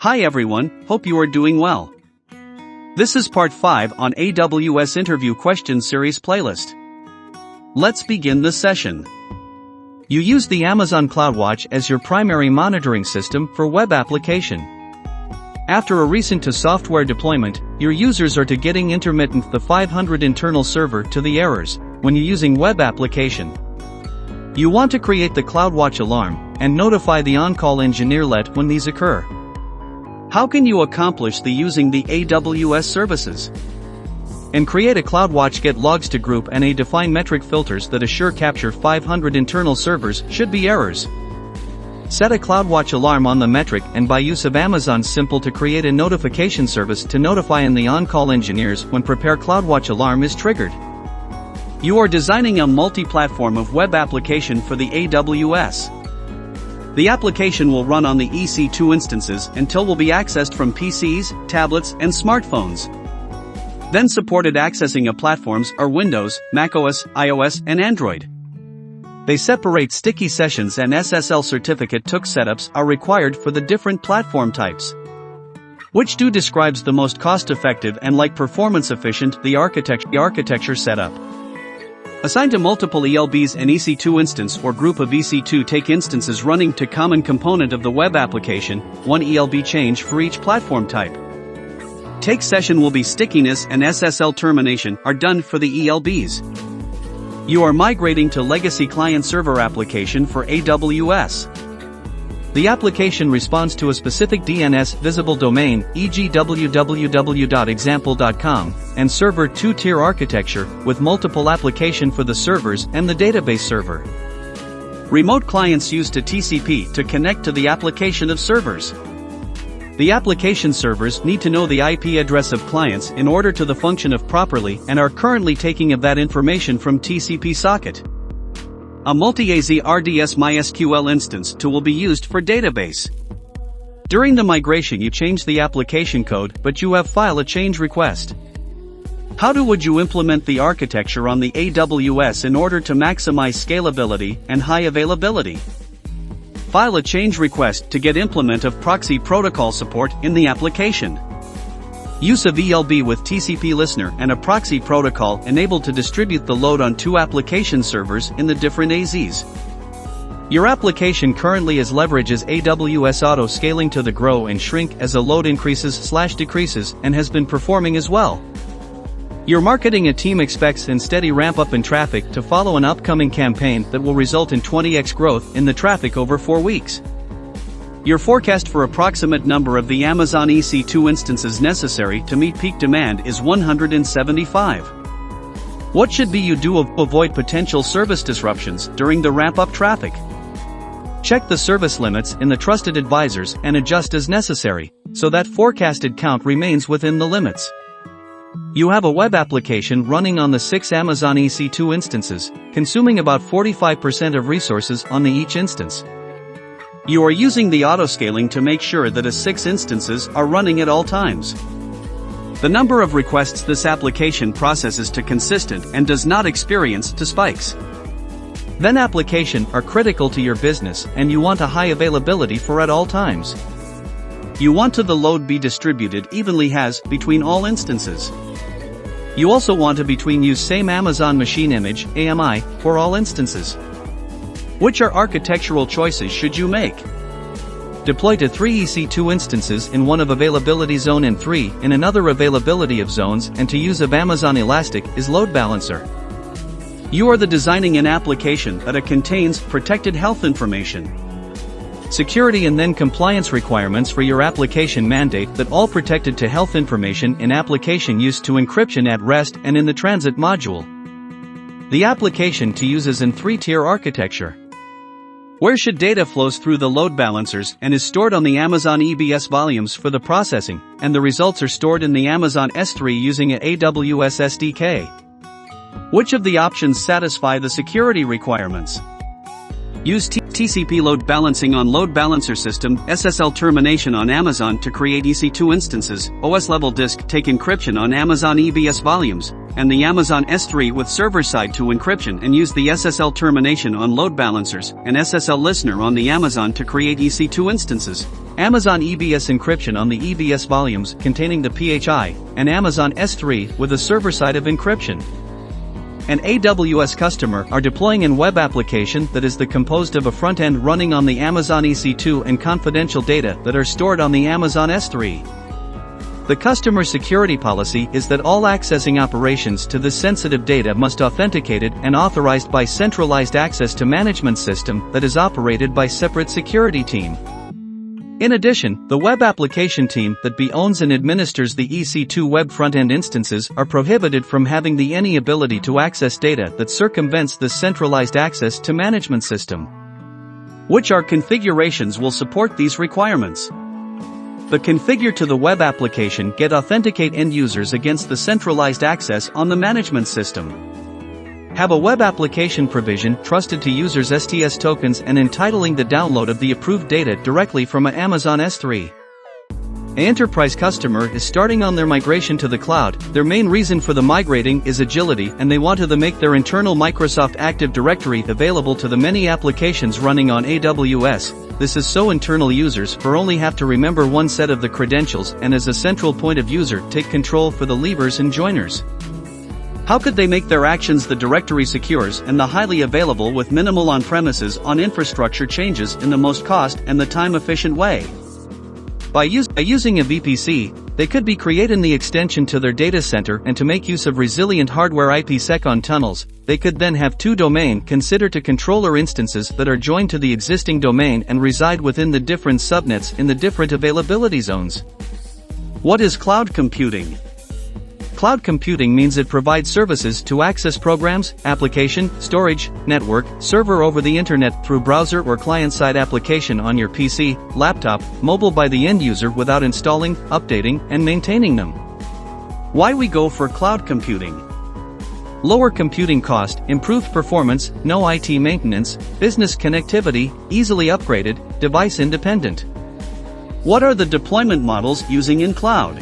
Hi everyone, hope you are doing well. This is part 5 on AWS Interview Questions Series playlist. Let's begin this session. You use the Amazon CloudWatch as your primary monitoring system for web application. After a recent software deployment, your users are getting intermittent the 500 internal server to the errors when you're using web application. You want to create the CloudWatch alarm and notify the on-call engineer when these occur. How can you accomplish using the AWS services? And create a CloudWatch get logs to group and define metric filters that assure capture 500 internal servers should be errors. Set a CloudWatch alarm on the metric and by use of Amazon's Simple to create a notification service to notify the on-call engineers when prepare CloudWatch alarm is triggered. You are designing a multi-platform of web application for the AWS. The application will run on the EC2 instances until will be accessed from PCs, tablets, and smartphones. Then supported accessing of platforms are Windows, macOS, iOS, and Android. They separate sticky sessions and SSL certificate took setups are required for the different platform types. Which describes the most cost-effective and performance efficient the architecture setup. Assign to multiple ELBs an EC2 instance or group of EC2 take instances running to common component of the web application, one ELB change for each platform type. Take session will be stickiness and SSL termination are done for the ELBs. You are migrating to legacy client-server application for AWS. The application responds to a specific DNS visible domain, e.g. www.example.com, and server two-tier architecture with multiple application for the servers and the database server. Remote clients use TCP to connect to the application of servers. The application servers need to know the IP address of clients in order to the function of properly and are currently taking of that information from TCP socket. A multi-AZ RDS MySQL instance will be used for database. During the migration you change the application code but you have file a change request. How would you implement the architecture on the AWS in order to maximize scalability and high availability? File a change request to get implement of proxy protocol support in the application. Use of ELB with TCP listener and a proxy protocol enabled to distribute the load on two application servers in the different AZs. Your application currently leverages AWS auto scaling to the grow and shrink as a load increases/decreases and has been performing as well. Your marketing team expects a steady ramp up in traffic to follow an upcoming campaign that will result in 20x growth in the traffic over 4 weeks. Your forecast for approximate number of the Amazon EC2 instances necessary to meet peak demand is 175. What should you do to avoid potential service disruptions during the ramp-up traffic? Check the service limits in the trusted advisors and adjust as necessary, so that forecasted count remains within the limits. You have a web application running on the 6 Amazon EC2 instances, consuming about 45% of resources on each instance. You are using the autoscaling to make sure that 6 instances are running at all times. The number of requests this application processes to consistent and does not experience spikes. Then application are critical to your business and you want a high availability for at all times. You want the load be distributed evenly between all instances. You also want to use same Amazon machine image, AMI, for all instances. Which architectural choices should you make? Deploy to 3 EC2 instances in one of availability zone and 3 in another availability of zones and to use of Amazon Elastic is load balancer. You are designing an application that contains protected health information. Security and then compliance requirements for your application mandate that all protected to health information in application use to encryption at rest and in the transit module. The application to use is in 3-tier architecture. Where should data flows through the load balancers and is stored on the Amazon EBS volumes for the processing, and the results are stored in the Amazon S3 using an AWS SDK. Which of the options satisfy the security requirements? Use TCP load balancing on load balancer system, SSL termination on Amazon to create EC2 instances, OS level disk take encryption on Amazon EBS volumes, and the Amazon S3 with server-side to encryption and use the SSL termination on load balancers and SSL listener on the Amazon to create EC2 instances. Amazon EBS encryption on the EBS volumes containing the PHI, and Amazon S3 with a server-side of encryption. An AWS customer are deploying an web application that is composed of a front end running on the Amazon EC2 and confidential data that are stored on the Amazon S3. The customer security policy is that all accessing operations to this sensitive data must be authenticated and authorized by centralized access to management system that is operated by separate security team. In addition, the web application team that owns and administers the EC2 web front-end instances are prohibited from having any ability to access data that circumvents the centralized access to management system. Which configurations will support these requirements? The configure to the web application get authenticate end users against the centralized access on the management system. Have a web application provision trusted to users' STS tokens and entitling the download of the approved data directly from an Amazon S3. An enterprise customer is starting on their migration to the cloud. Their main reason for the migrating is agility, and they want to make their internal Microsoft Active Directory available to the many applications running on AWS. This is so internal users only have to remember one set of the credentials and as a central point of user take control for the leavers and joiners. How could they make their actions the directory secures and the highly available with minimal on-premises on infrastructure changes in the most cost and the time-efficient way? By using a VPC, they could be creating the extension to their data center, and to make use of resilient hardware IPsec on tunnels, they could then have two domain consider to controller instances that are joined to the existing domain and reside within the different subnets in the different availability zones. What is cloud computing? Cloud computing means it provides services to access programs, application, storage, network, server over the internet through browser or client-side application on your PC, laptop, mobile by the end user without installing, updating, and maintaining them. Why we go for cloud computing? Lower computing cost, improved performance, no IT maintenance, business connectivity, easily upgraded, device independent. What are the deployment models using in cloud?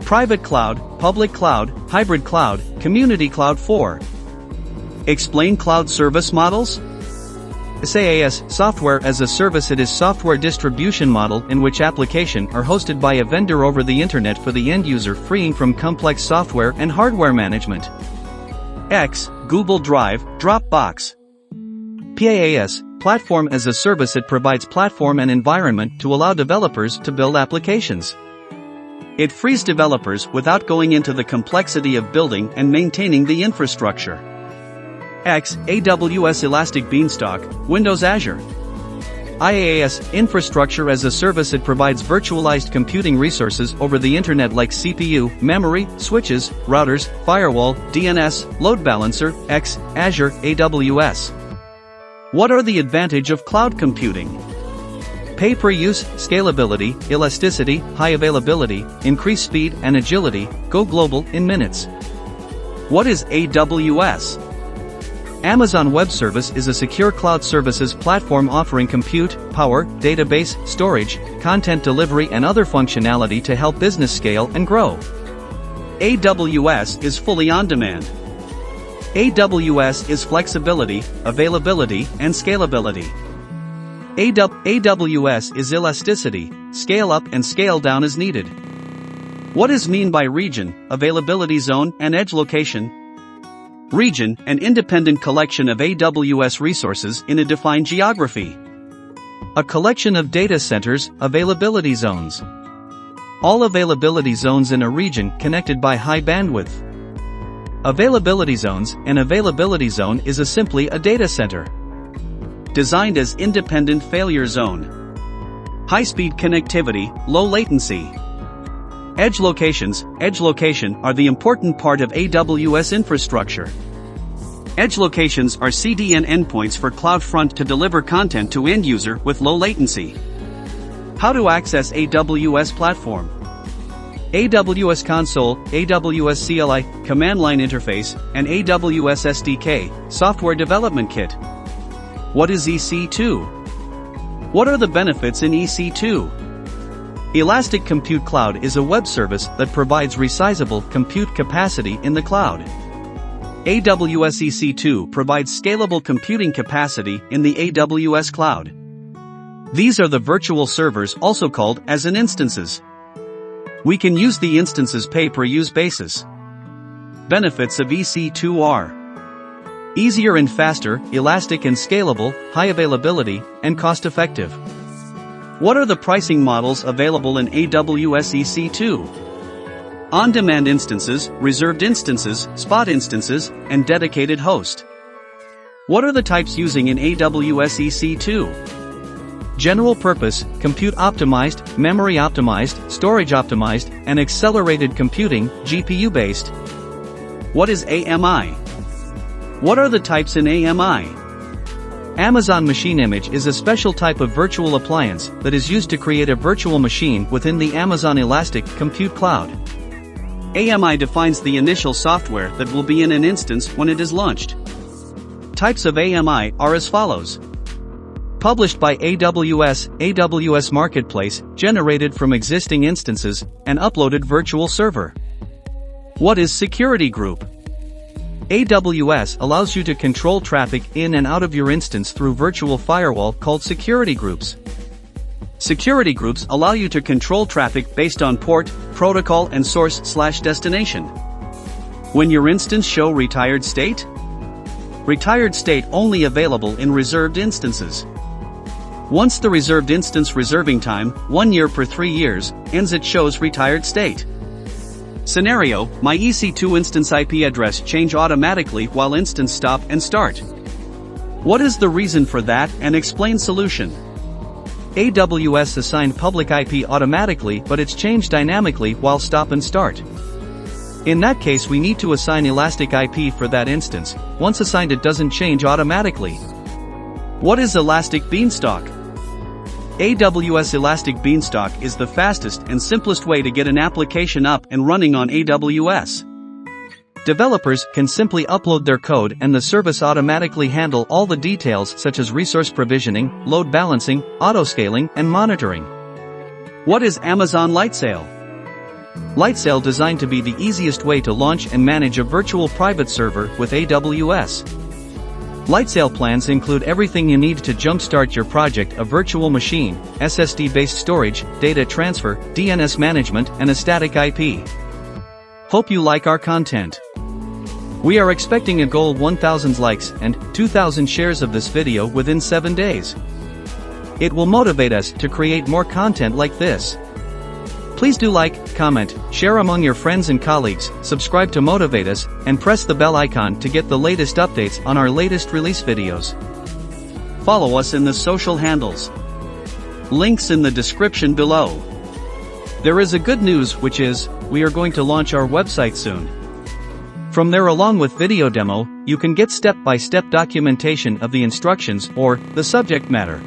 Private cloud, public cloud, hybrid cloud, community cloud. 4. Explain cloud service models. SaaS, software as a service. It is software distribution model in which application are hosted by a vendor over the internet for the end user, freeing from complex software and hardware management. X, Google Drive, Dropbox. PaaS, platform as a service. It provides platform and environment to allow developers to build applications. It frees developers without going into the complexity of building and maintaining the infrastructure. X, AWS Elastic Beanstalk, Windows Azure. IaaS, infrastructure as a service. It provides virtualized computing resources over the internet like CPU, memory, switches, routers, firewall, DNS, load balancer. X, Azure, AWS. What are the advantage of cloud computing? Pay per use, scalability, elasticity, high availability, increased speed and agility, go global in minutes. What is AWS? Amazon Web Service is a secure cloud services platform offering compute, power, database, storage, content delivery and other functionality to help business scale and grow. AWS is fully on demand. AWS is flexibility, availability, and scalability. AWS is elasticity, scale up and scale down as needed. What is mean by region, availability zone, and edge location? Region, an independent collection of AWS resources in a defined geography. A collection of data centers, availability zones. All availability zones in a region connected by high bandwidth. Availability zones, an availability zone is simply a data center designed as independent failure zone. High-speed connectivity, low latency. Edge locations, edge location are the important part of AWS infrastructure. Edge locations are CDN endpoints for CloudFront to deliver content to end user with low latency. How to access AWS platform? AWS Console, AWS CLI, Command Line Interface, and AWS SDK, Software Development Kit. What is EC2? What are the benefits in EC2? Elastic Compute Cloud is a web service that provides resizable compute capacity in the cloud. AWS EC2 provides scalable computing capacity in the AWS cloud. These are the virtual servers, also called as an instances. We can use the instances pay-per-use basis. Benefits of EC2 are easier and faster, elastic and scalable, high availability, and cost-effective. What are the pricing models available in AWS EC2? On-demand instances, reserved instances, spot instances, and dedicated host. What are the types using in AWS EC2? General purpose, compute optimized, memory optimized, storage optimized, and accelerated computing, GPU based. What is AMI? What are the types in AMI? Amazon Machine Image is a special type of virtual appliance that is used to create a virtual machine within the Amazon Elastic Compute Cloud. AMI defines the initial software that will be in an instance when it is launched. Types of AMI are as follows. Published by AWS Marketplace, generated from existing instances, and uploaded virtual server. What is Security Group? AWS allows you to control traffic in and out of your instance through virtual firewall called security groups. Security groups allow you to control traffic based on port, protocol and source/destination. When your instance show retired state? Retired state only available in reserved instances. Once the reserved instance reserving time, 1 year per 3 years, ends, it shows retired state. Scenario, my EC2 instance IP address change automatically while instance stop and start. What is the reason for that, and explain solution? AWS assigned public IP automatically, but it's changed dynamically while stop and start. In that case, we need to assign Elastic IP for that instance. Once assigned, it doesn't change automatically. What is Elastic Beanstalk? AWS Elastic Beanstalk is the fastest and simplest way to get an application up and running on AWS. Developers can simply upload their code and the service automatically handle all the details such as resource provisioning, load balancing, autoscaling, and monitoring. What is Amazon Lightsail? Lightsail designed to be the easiest way to launch and manage a virtual private server with AWS. Lightsail plans include everything you need to jumpstart your project: a virtual machine, SSD-based storage, data transfer, DNS management, and a static IP. Hope you like our content. We are expecting a goal 1,000 likes and 2,000 shares of this video within 7 days. It will motivate us to create more content like this. Please do like, comment, share among your friends and colleagues, subscribe to motivate us, and press the bell icon to get the latest updates on our latest release videos. Follow us in the social handles. Links in the description below. There is a good news, which is, we are going to launch our website soon. From there, along with video demo, you can get step-by-step documentation of the instructions or the subject matter.